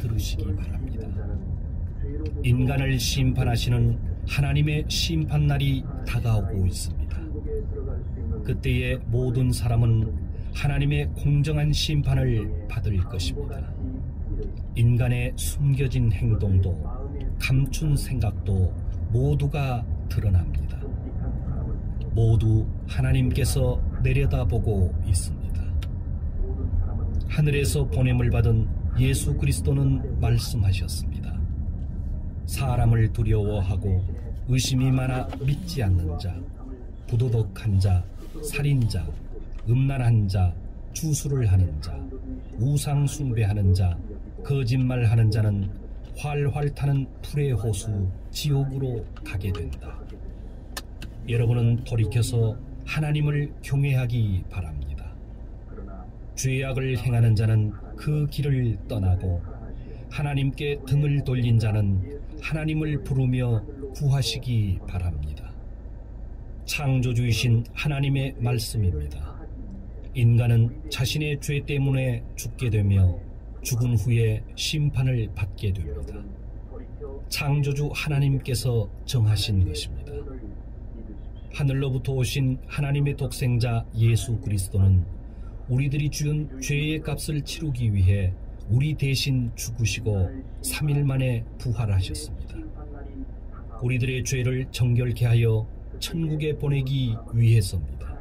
들으시기 바랍니다. 인간을 심판하시는 하나님의 심판날이 다가오고 있습니다. 그때의 모든 사람은 하나님의 공정한 심판을 받을 것입니다. 인간의 숨겨진 행동도 감춘 생각도 모두가 드러납니다. 모두 하나님께서 내려다보고 있습니다. 하늘에서 보냄을 받은 예수 그리스도는 말씀하셨습니다. 사람을 두려워하고 의심이 많아 믿지 않는 자, 부도덕한 자, 살인자, 음란한 자, 주술을 하는 자, 우상 숭배하는 자, 거짓말하는 자는 활활 타는 불의 호수 지옥으로 가게 된다. 여러분은 돌이켜서 하나님을 경외하기 바랍니다. 죄악을 행하는 자는 그 길을 떠나고 하나님께 등을 돌린 자는 하나님을 부르며 구하시기 바랍니다. 창조주이신 하나님의 말씀입니다. 인간은 자신의 죄 때문에 죽게 되며 죽은 후에 심판을 받게 됩니다. 창조주 하나님께서 정하신 것입니다. 하늘로부터 오신 하나님의 독생자 예수 그리스도는 우리들이 지은 죄의 값을 치르기 위해 우리 대신 죽으시고 3일 만에 부활하셨습니다. 우리들의 죄를 정결케 하여 천국에 보내기 위해서입니다.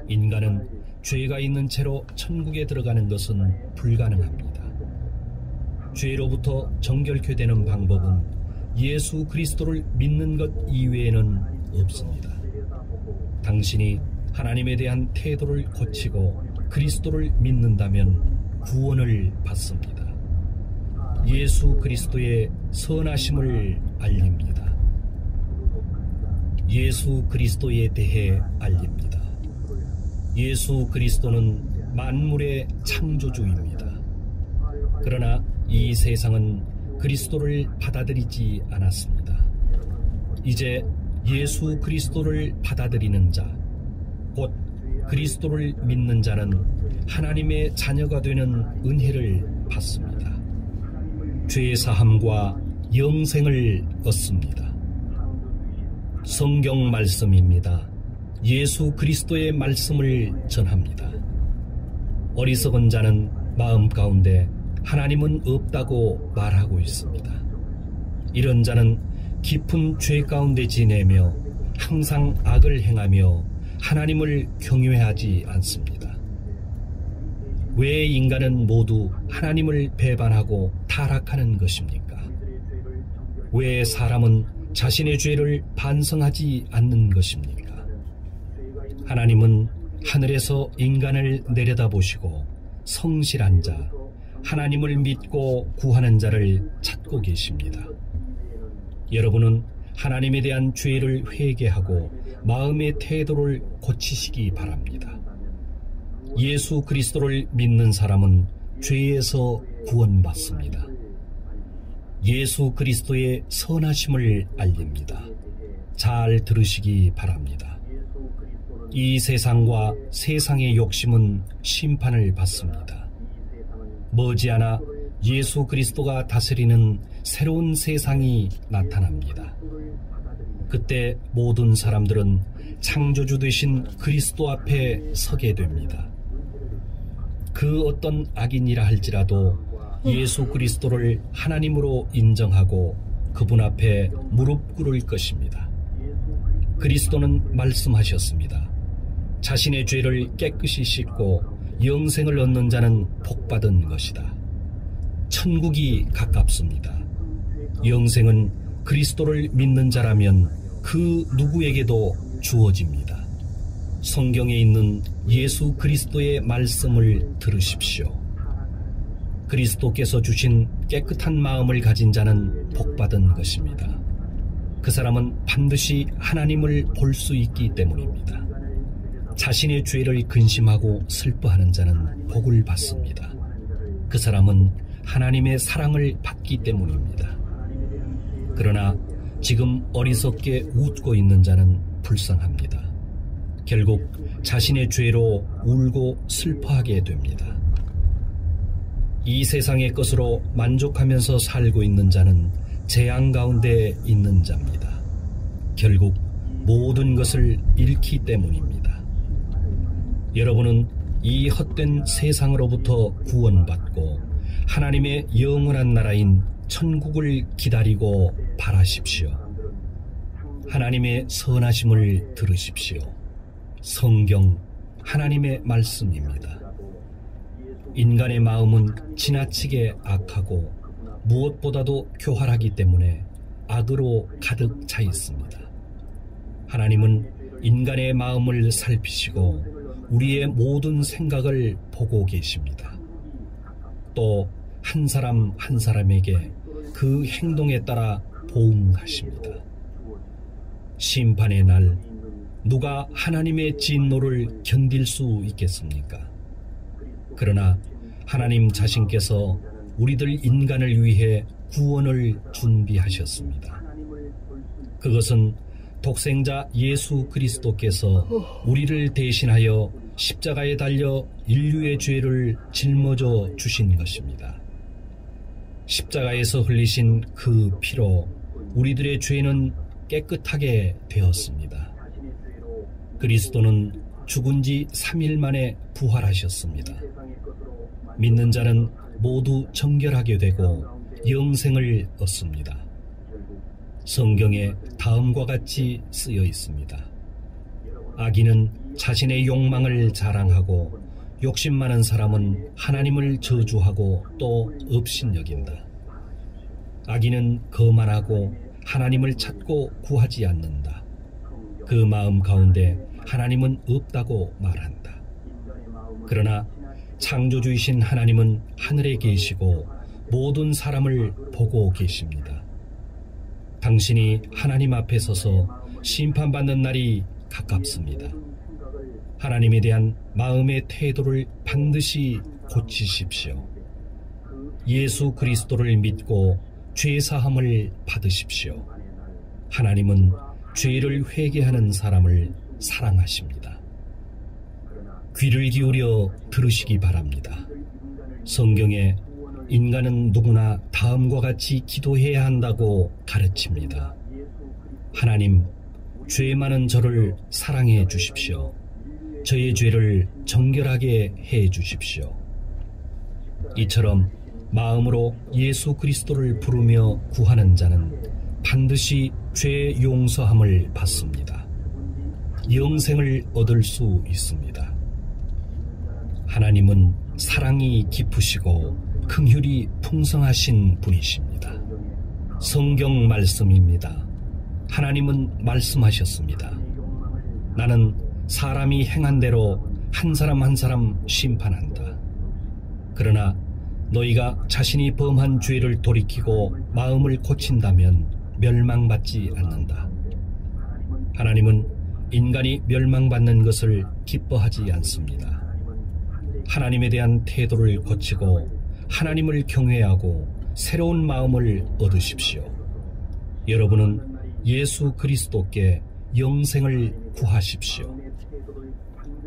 인간은 죄가 있는 채로 천국에 들어가는 것은 불가능합니다. 죄로부터 정결케 되는 방법은 예수 그리스도를 믿는 것 이외에는 없습니다. 당신이 하나님에 대한 태도를 고치고 그리스도를 믿는다면 구원을 받습니다. 예수 그리스도의 선하심을 알립니다. 예수 그리스도에 대해 알립니다. 예수 그리스도는 만물의 창조주입니다. 그러나 이 세상은 그리스도를 받아들이지 않았습니다. 이제 예수 그리스도를 받아들이는 자, 곧 그리스도를 믿는 자는 하나님의 자녀가 되는 은혜를 받습니다. 죄사함과 영생을 얻습니다. 성경 말씀입니다. 예수 그리스도의 말씀을 전합니다. 어리석은 자는 마음 가운데 하나님은 없다고 말하고 있습니다. 이런 자는 깊은 죄 가운데 지내며 항상 악을 행하며 하나님을 경외하지 않습니다. 왜 인간은 모두 하나님을 배반하고 타락하는 것입니까? 왜 사람은 자신의 죄를 반성하지 않는 것입니까? 하나님은 하늘에서 인간을 내려다보시고 성실한 자, 하나님을 믿고 구하는 자를 찾고 계십니다. 여러분은 하나님에 대한 죄를 회개하고 마음의 태도를 고치시기 바랍니다. 예수 그리스도를 믿는 사람은 죄에서 구원받습니다. 예수 그리스도의 선하심을 알립니다. 잘 들으시기 바랍니다. 이 세상과 세상의 욕심은 심판을 받습니다. 머지않아 예수 그리스도가 다스리는 새로운 세상이 나타납니다. 그때 모든 사람들은 창조주 되신 그리스도 앞에 서게 됩니다. 그 어떤 악인이라 할지라도 예수 그리스도를 하나님으로 인정하고 그분 앞에 무릎 꿇을 것입니다. 그리스도는 말씀하셨습니다. 자신의 죄를 깨끗이 씻고 영생을 얻는 자는 복받은 것이다. 천국이 가깝습니다. 영생은 그리스도를 믿는 자라면 그 누구에게도 주어집니다. 성경에 있는 예수 그리스도의 말씀을 들으십시오. 그리스도께서 주신 깨끗한 마음을 가진 자는 복받은 것입니다. 그 사람은 반드시 하나님을 볼 수 있기 때문입니다. 자신의 죄를 근심하고 슬퍼하는 자는 복을 받습니다. 그 사람은 하나님의 사랑을 받기 때문입니다. 그러나 지금 어리석게 웃고 있는 자는 불쌍합니다. 결국 자신의 죄로 울고 슬퍼하게 됩니다. 이 세상의 것으로 만족하면서 살고 있는 자는 재앙 가운데 있는 자입니다. 결국 모든 것을 잃기 때문입니다. 여러분은 이 헛된 세상으로부터 구원받고 하나님의 영원한 나라인 천국을 기다리고 바라십시오. 하나님의 선하심을 들으십시오. 성경 하나님의 말씀입니다. 인간의 마음은 지나치게 악하고 무엇보다도 교활하기 때문에 악으로 가득 차 있습니다. 하나님은 인간의 마음을 살피시고 우리의 모든 생각을 보고 계십니다. 또 한 사람 한 사람에게 그 행동에 따라 보응하십니다. 심판의 날 누가 하나님의 진노를 견딜 수 있겠습니까? 그러나 하나님 자신께서 우리들 인간을 위해 구원을 준비하셨습니다. 그것은 독생자 예수 그리스도께서 우리를 대신하여 십자가에 달려 인류의 죄를 짊어져 주신 것입니다. 십자가에서 흘리신 그 피로 우리들의 죄는 깨끗하게 되었습니다. 그리스도는 죽은 지 3일 만에 부활하셨습니다. 믿는 자는 모두 정결하게 되고 영생을 얻습니다. 성경에 다음과 같이 쓰여 있습니다. 악인은 자신의 욕망을 자랑하고 욕심 많은 사람은 하나님을 저주하고 또 업신여긴다. 악인은 거만하고 하나님을 찾고 구하지 않는다. 그 마음 가운데 하나님은 없다고 말한다. 그러나 창조주이신 하나님은 하늘에 계시고 모든 사람을 보고 계십니다. 당신이 하나님 앞에 서서 심판받는 날이 가깝습니다. 하나님에 대한 마음의 태도를 반드시 고치십시오. 예수 그리스도를 믿고 죄사함을 받으십시오. 하나님은 죄를 회개하는 사람을 사랑하십니다. 귀를 기울여 들으시기 바랍니다. 성경에 인간은 누구나 다음과 같이 기도해야 한다고 가르칩니다. 하나님, 죄 많은 저를 사랑해 주십시오. 저의 죄를 정결하게 해 주십시오. 이처럼 마음으로 예수 그리스도를 부르며 구하는 자는 반드시 죄 용서함을 받습니다. 영생을 얻을 수 있습니다. 하나님은 사랑이 깊으시고 긍휼이 풍성하신 분이십니다. 성경 말씀입니다. 하나님은 말씀하셨습니다. 나는 사람이 행한 대로 한 사람 한 사람 심판한다. 그러나 너희가 자신이 범한 죄를 돌이키고 마음을 고친다면 멸망받지 않는다. 하나님은 인간이 멸망받는 것을 기뻐하지 않습니다. 하나님에 대한 태도를 고치고 하나님을 경외하고 새로운 마음을 얻으십시오. 여러분은 예수 그리스도께 영생을 구하십시오.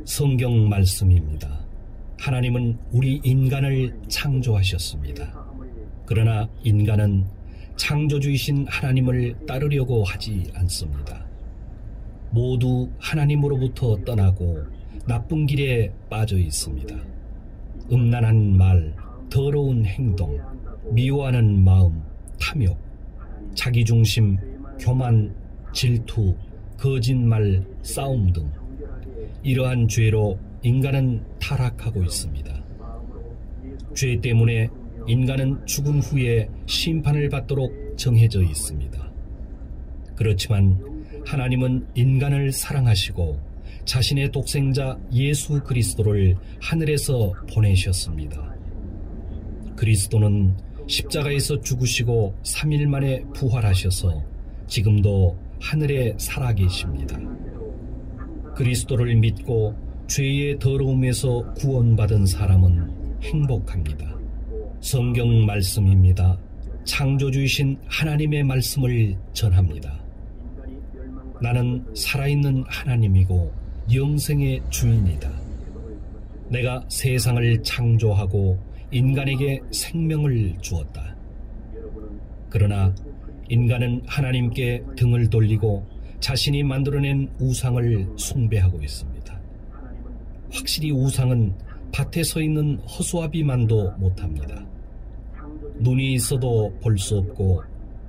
성경 말씀입니다. 하나님은 우리 인간을 창조하셨습니다. 그러나 인간은 창조주이신 하나님을 따르려고 하지 않습니다. 모두 하나님으로부터 떠나고 나쁜 길에 빠져 있습니다. 음란한 말, 더러운 행동, 미워하는 마음, 탐욕, 자기중심, 교만, 질투, 거짓말, 싸움 등 이러한 죄로 인간은 타락하고 있습니다. 죄 때문에 인간은 죽은 후에 심판을 받도록 정해져 있습니다. 그렇지만 하나님은 인간을 사랑하시고 자신의 독생자 예수 그리스도를 하늘에서 보내셨습니다. 그리스도는 십자가에서 죽으시고 3일 만에 부활하셔서 지금도 하늘에 살아계십니다. 그리스도를 믿고 죄의 더러움에서 구원받은 사람은 행복합니다. 성경 말씀입니다. 창조주이신 하나님의 말씀을 전합니다. 나는 살아있는 하나님이고 영생의 주인이다. 내가 세상을 창조하고 인간에게 생명을 주었다. 그러나 인간은 하나님께 등을 돌리고 자신이 만들어낸 우상을 숭배하고 있습니다. 확실히 우상은 밭에 서 있는 허수아비만도 못합니다. 눈이 있어도 볼 수 없고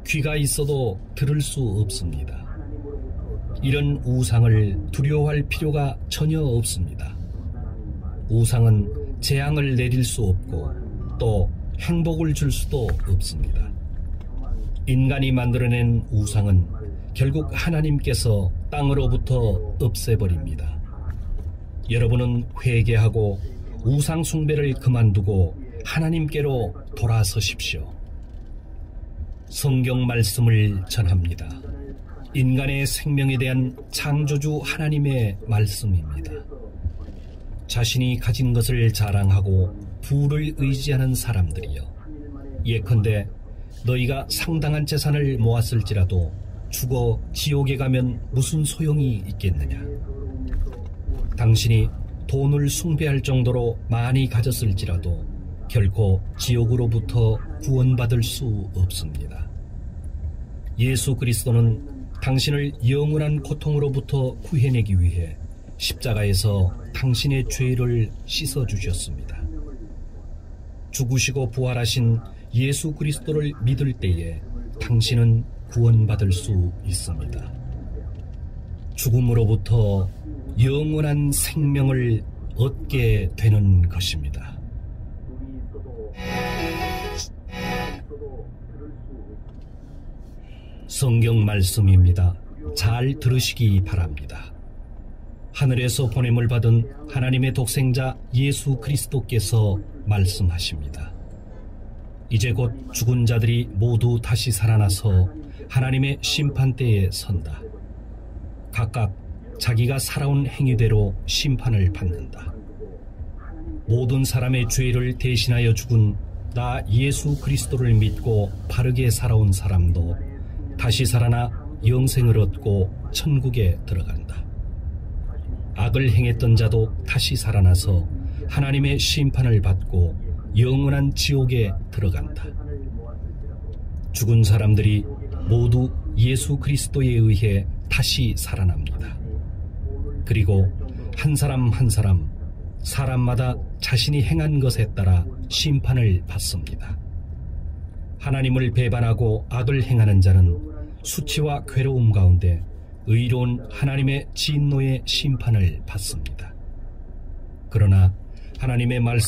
귀가 있어도 들을 수 없습니다. 이런 우상을 두려워할 필요가 전혀 없습니다. 우상은 재앙을 내릴 수 없고 또 행복을 줄 수도 없습니다. 인간이 만들어낸 우상은 결국 하나님께서 땅으로부터 없애버립니다. 여러분은 회개하고 우상 숭배를 그만두고 하나님께로 돌아서십시오. 성경 말씀을 전합니다. 인간의 생명에 대한 창조주 하나님의 말씀입니다. 자신이 가진 것을 자랑하고 부를 의지하는 사람들이여, 예컨대 너희가 상당한 재산을 모았을지라도 죽어 지옥에 가면 무슨 소용이 있겠느냐. 당신이 돈을 숭배할 정도로 많이 가졌을지라도 결코 지옥으로부터 구원받을 수 없습니다. 예수 그리스도는 당신을 영원한 고통으로부터 구해내기 위해 십자가에서 당신의 죄를 씻어주셨습니다. 죽으시고 부활하신 예수 그리스도를 믿을 때에 당신은 구원받을 수 있습니다. 죽음으로부터 영원한 생명을 얻게 되는 것입니다. 성경 말씀입니다. 잘 들으시기 바랍니다. 하늘에서 보냄을 받은 하나님의 독생자 예수 그리스도께서 말씀하십니다. 이제 곧 죽은 자들이 모두 다시 살아나서 하나님의 심판대에 선다. 각각 자기가 살아온 행위대로 심판을 받는다. 모든 사람의 죄를 대신하여 죽은 나 예수 그리스도를 믿고 바르게 살아온 사람도 다시 살아나 영생을 얻고 천국에 들어간다. 악을 행했던 자도 다시 살아나서 하나님의 심판을 받고 영원한 지옥에 들어간다. 죽은 사람들이 모두 예수 그리스도에 의해 다시 살아납니다. 그리고 한 사람 한 사람, 사람마다 자신이 행한 것에 따라 심판을 받습니다. 하나님을 배반하고 악을 행하는 자는 수치와 괴로움 가운데 의로운 하나님의 진노의 심판을 받습니다. 그러나 하나님의 말씀